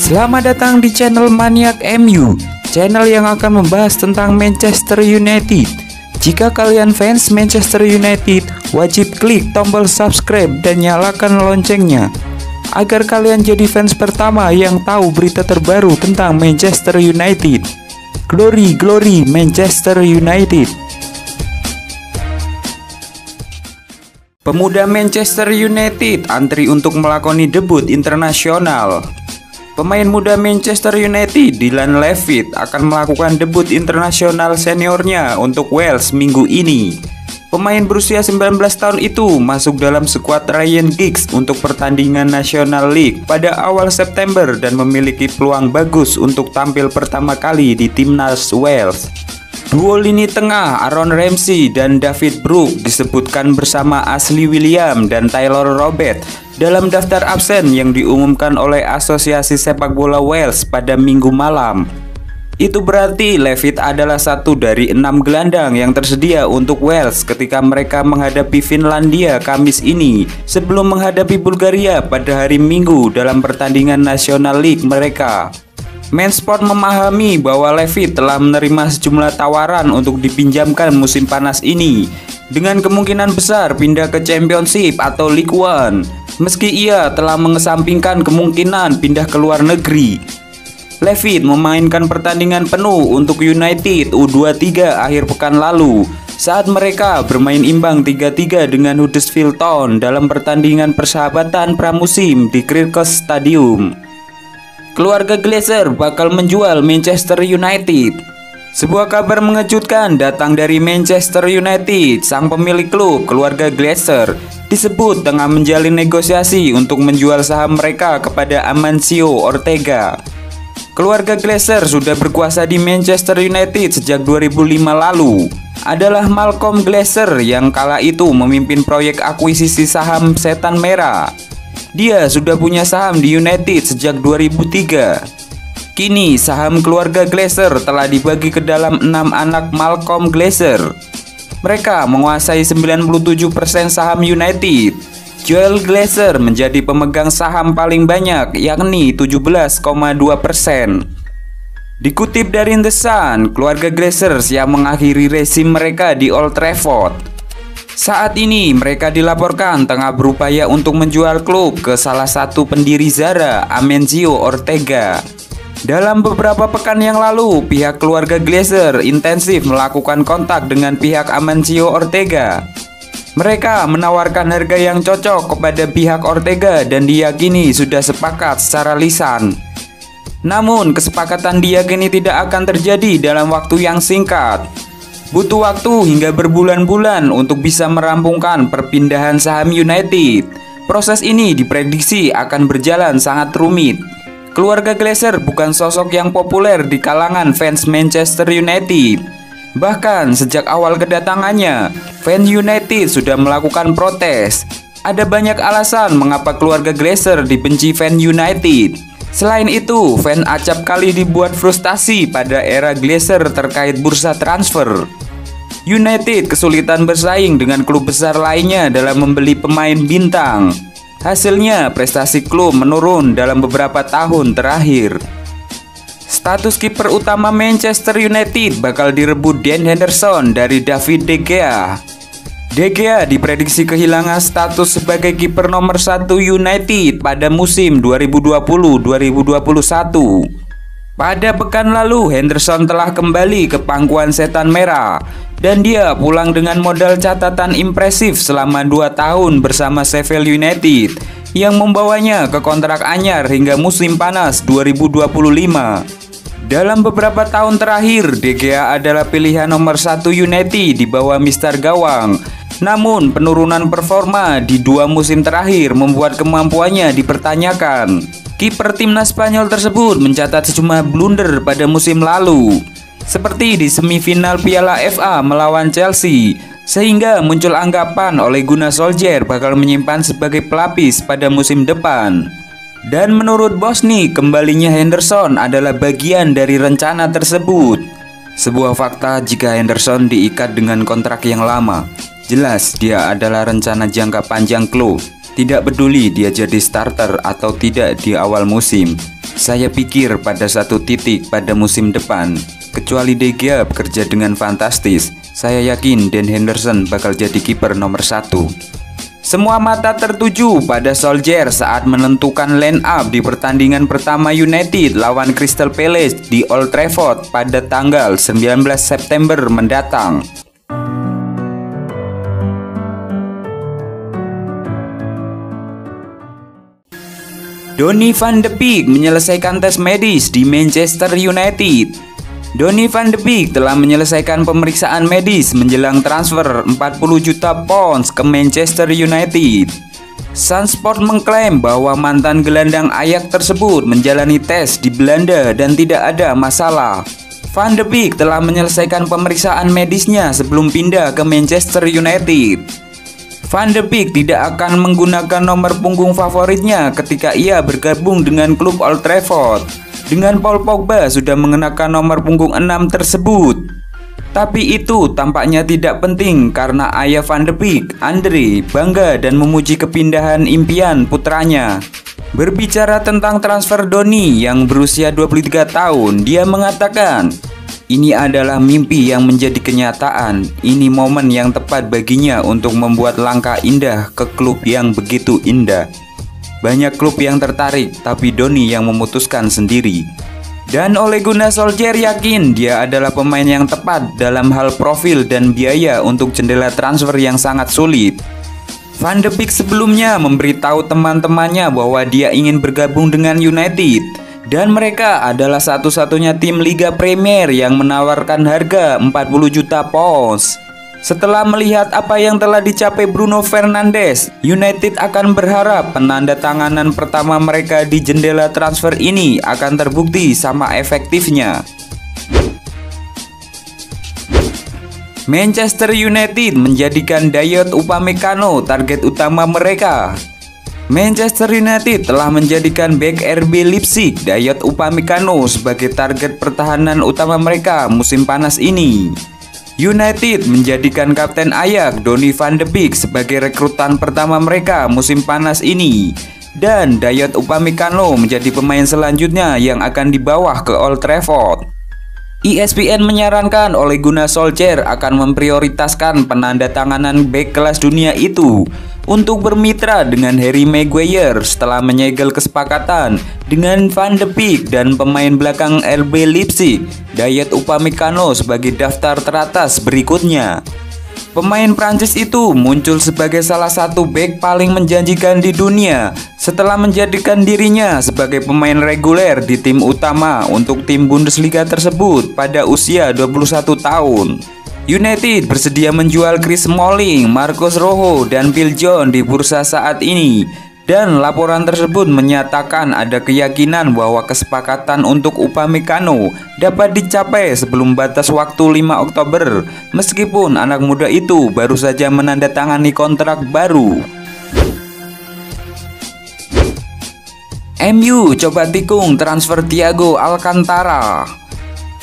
Selamat datang di channel Maniak MU, channel yang akan membahas tentang Manchester United. Jika kalian fans Manchester United, wajib klik tombol subscribe dan nyalakan loncengnya agar kalian jadi fans pertama yang tahu berita terbaru tentang Manchester United. Glory, glory Manchester United. Pemuda Manchester United antri untuk melakoni debut internasional. Pemain muda Manchester United, Dylan Levitt, akan melakukan debut internasional seniornya untuk Wales minggu ini. Pemain berusia 19 tahun itu masuk dalam skuad Ryan Giggs untuk pertandingan National League pada awal September dan memiliki peluang bagus untuk tampil pertama kali di timnas Wales. Duo lini tengah Aaron Ramsey dan David Brooks disebutkan bersama Ashley Williams dan Taylor Robert dalam daftar absen yang diumumkan oleh Asosiasi Sepak Bola Wales pada Minggu malam. Itu berarti Levitt adalah satu dari 6 gelandang yang tersedia untuk Wales ketika mereka menghadapi Finlandia Kamis ini sebelum menghadapi Bulgaria pada hari Minggu dalam pertandingan National League mereka. Mansport memahami bahwa Levitt telah menerima sejumlah tawaran untuk dipinjamkan musim panas ini dengan kemungkinan besar pindah ke Championship atau League One, meski ia telah mengesampingkan kemungkinan pindah ke luar negeri. Levitt memainkan pertandingan penuh untuk United U23 akhir pekan lalu saat mereka bermain imbang 3-3 dengan Huddersfield Town dalam pertandingan persahabatan pramusim di Cricket Stadium. Keluarga Glazer bakal menjual Manchester United. Sebuah kabar mengejutkan datang dari Manchester United. Sang pemilik klub, keluarga Glazer, disebut tengah menjalin negosiasi untuk menjual saham mereka kepada Amancio Ortega. Keluarga Glazer sudah berkuasa di Manchester United sejak 2005 lalu. Adalah Malcolm Glazer yang kala itu memimpin proyek akuisisi saham Setan Merah. Dia sudah punya saham di United sejak 2003. Kini saham keluarga Glazer telah dibagi ke dalam 6 anak Malcolm Glazer. Mereka menguasai 97% saham United. Joel Glazer menjadi pemegang saham paling banyak, yakni 17,2%. Dikutip dari The Sun, keluarga Glazer siap mengakhiri rezim mereka di Old Trafford. Saat ini mereka dilaporkan tengah berupaya untuk menjual klub ke salah satu pendiri Zara, Amancio Ortega. Dalam beberapa pekan yang lalu, pihak keluarga Glazer intensif melakukan kontak dengan pihak Amancio Ortega. Mereka menawarkan harga yang cocok kepada pihak Ortega dan diyakini sudah sepakat secara lisan. Namun, kesepakatan diyakini tidak akan terjadi dalam waktu yang singkat. Butuh waktu hingga berbulan-bulan untuk bisa merampungkan perpindahan saham United. Proses ini diprediksi akan berjalan sangat rumit. Keluarga Glazer bukan sosok yang populer di kalangan fans Manchester United. Bahkan sejak awal kedatangannya, fans United sudah melakukan protes. Ada banyak alasan mengapa keluarga Glazer dibenci fans United. Selain itu, fans acap kali dibuat frustasi pada era Glazer terkait bursa transfer. United kesulitan bersaing dengan klub besar lainnya dalam membeli pemain bintang. Hasilnya, prestasi klub menurun dalam beberapa tahun terakhir. Status kiper utama Manchester United bakal direbut Dean Henderson dari David De Gea. De Gea diprediksi kehilangan status sebagai kiper nomor 1 United pada musim 2020-2021. Pada pekan lalu, Henderson telah kembali ke pangkuan Setan Merah dan dia pulang dengan modal catatan impresif selama 2 tahun bersama Sheffield United yang membawanya ke kontrak anyar hingga musim panas 2025. Dalam beberapa tahun terakhir, De Gea adalah pilihan nomor 1 United di bawah Mister Gawang. Namun, penurunan performa di 2 musim terakhir membuat kemampuannya dipertanyakan. Kiper timnas Spanyol tersebut mencatat sejumlah blunder pada musim lalu, seperti di semifinal Piala FA melawan Chelsea, sehingga muncul anggapan oleh Gunnar Solskjaer bakal menyimpan sebagai pelapis pada musim depan. Dan menurut Bosni, kembalinya Henderson adalah bagian dari rencana tersebut. Sebuah fakta jika Henderson diikat dengan kontrak yang lama. Jelas dia adalah rencana jangka panjang klub. Tidak peduli dia jadi starter atau tidak di awal musim. Saya pikir pada satu titik pada musim depan, kecuali De Gea bekerja dengan fantastis, saya yakin Dan Henderson bakal jadi kiper nomor 1. Semua mata tertuju pada Solskjaer saat menentukan line up di pertandingan pertama United lawan Crystal Palace di Old Trafford pada tanggal 19 September mendatang. Donny van de Beek menyelesaikan tes medis di Manchester United. Donny van de Beek telah menyelesaikan pemeriksaan medis menjelang transfer 40 juta pounds ke Manchester United. Sunsport mengklaim bahwa mantan gelandang Ajax tersebut menjalani tes di Belanda dan tidak ada masalah. Van de Beek telah menyelesaikan pemeriksaan medisnya sebelum pindah ke Manchester United. Van de Beek tidak akan menggunakan nomor punggung favoritnya ketika ia bergabung dengan klub Old Trafford. Dengan Paul Pogba sudah mengenakan nomor punggung 6 tersebut. Tapi itu tampaknya tidak penting karena ayah Van de Beek, Andre, bangga dan memuji kepindahan impian putranya. Berbicara tentang transfer Donny yang berusia 23 tahun, dia mengatakan, "Ini adalah mimpi yang menjadi kenyataan. Ini momen yang tepat baginya untuk membuat langkah indah ke klub yang begitu indah. Banyak klub yang tertarik, tapi Donny yang memutuskan sendiri." Dan Ole Gunnar Solskjaer yakin dia adalah pemain yang tepat dalam hal profil dan biaya untuk jendela transfer yang sangat sulit. Van de Beek sebelumnya memberitahu teman-temannya bahwa dia ingin bergabung dengan United. Dan mereka adalah satu-satunya tim Liga Premier yang menawarkan harga 40 juta pounds. Setelah melihat apa yang telah dicapai Bruno Fernandes, United akan berharap penandatanganan pertama mereka di jendela transfer ini akan terbukti sama efektifnya. Manchester United menjadikan Dayot Upamecano target utama mereka. Manchester United telah menjadikan bek RB Leipzig Dayot Upamecano sebagai target pertahanan utama mereka musim panas ini. United menjadikan kapten Ajax Donny van de Beek sebagai rekrutan pertama mereka musim panas ini. Dan Dayot Upamecano menjadi pemain selanjutnya yang akan dibawa ke Old Trafford. ESPN menyarankan Ole Gunnar Solskjaer akan memprioritaskan penandatanganan bek kelas dunia itu untuk bermitra dengan Harry Maguire setelah menyegel kesepakatan dengan Van de Beek dan pemain belakang RB Leipzig Dayot Upamecano sebagai daftar teratas berikutnya. Pemain Prancis itu muncul sebagai salah satu bek paling menjanjikan di dunia setelah menjadikan dirinya sebagai pemain reguler di tim utama untuk tim Bundesliga tersebut pada usia 21 tahun. United bersedia menjual Chris Smalling, Marcos Rojo, dan Phil Jones di bursa saat ini. Dan laporan tersebut menyatakan ada keyakinan bahwa kesepakatan untuk Upamecano dapat dicapai sebelum batas waktu 5 Oktober, meskipun anak muda itu baru saja menandatangani kontrak baru. MU coba tikung transfer Thiago Alcantara.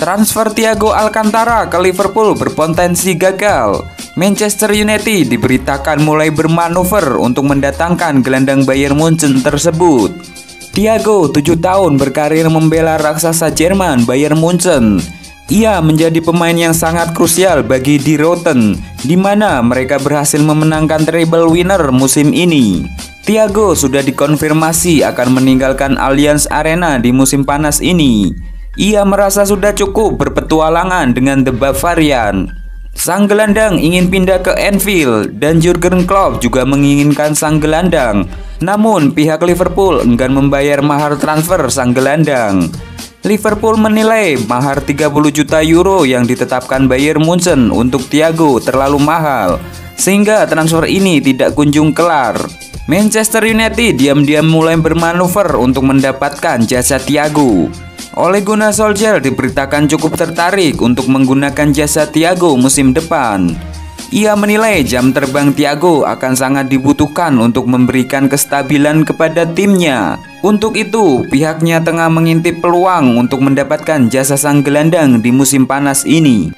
Transfer Thiago Alcantara ke Liverpool berpotensi gagal. Manchester United diberitakan mulai bermanuver untuk mendatangkan gelandang Bayern Munchen tersebut. Thiago 7 tahun berkarir membela raksasa Jerman Bayern Munchen. Ia menjadi pemain yang sangat krusial bagi Die Roten, di mana mereka berhasil memenangkan treble winner musim ini. Thiago sudah dikonfirmasi akan meninggalkan Allianz Arena di musim panas ini. Ia merasa sudah cukup berpetualangan dengan The Bavarian. Sang gelandang ingin pindah ke Anfield dan Jurgen Klopp juga menginginkan sang gelandang. Namun pihak Liverpool enggan membayar mahar transfer sang gelandang. Liverpool menilai mahar 30 juta euro yang ditetapkan Bayern Munchen untuk Thiago terlalu mahal, sehingga transfer ini tidak kunjung kelar. Manchester United diam-diam mulai bermanuver untuk mendapatkan jasa Thiago. Ole Gunnar Solskjaer diberitakan cukup tertarik untuk menggunakan jasa Thiago musim depan. Ia menilai jam terbang Thiago akan sangat dibutuhkan untuk memberikan kestabilan kepada timnya. Untuk itu, pihaknya tengah mengintip peluang untuk mendapatkan jasa sang gelandang di musim panas ini.